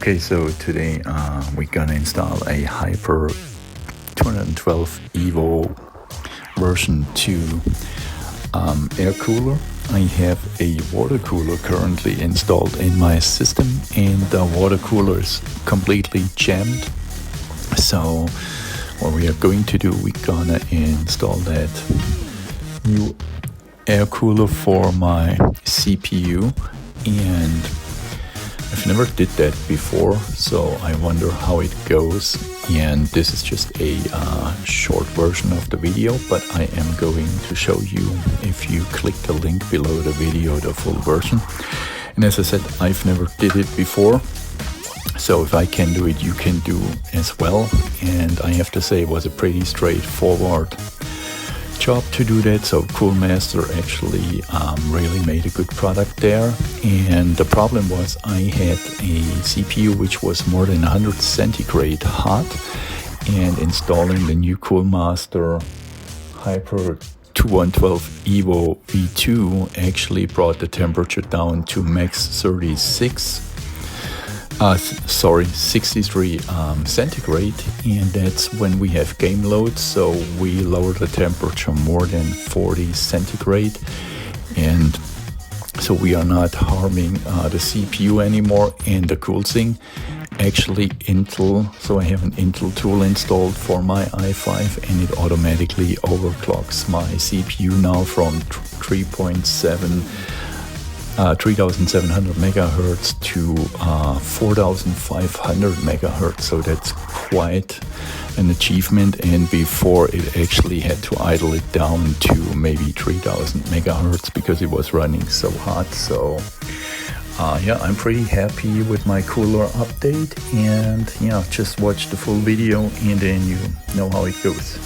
Okay, so today we're gonna install a Hyper 212 EVO version 2 air cooler. I have a water cooler currently installed in my system, and the water cooler is completely jammed. So what we are going to do, we're gonna install that new air cooler for my CPU, and I've never did that before, so I wonder how it goes. And this is just a short version of the video, but I am going to show you, if you click the link below the video, the full version. And as I said, I've never did it before, so if I can do it, you can do as well. And I have to say, it was a pretty straightforward job to do that. So Coolmaster actually really made a good product there. And the problem was, I had a CPU which was more than 100 centigrade hot, and installing the new Coolmaster Hyper 212 EVO V2 actually brought the temperature down to max 63 centigrade, and that's when we have game load. So we lower the temperature more than 40 centigrade, and so we are not harming the CPU anymore. And the cool thing, actually Intel, so I have an Intel tool installed for my i5, and it automatically overclocks my CPU now from 3700 megahertz to 4500 megahertz. So that's quite an achievement, and before it actually had to idle it down to maybe 3000 megahertz because it was running so hot. So yeah, I'm pretty happy with my cooler update, and yeah, just watch the full video and then you know how it goes.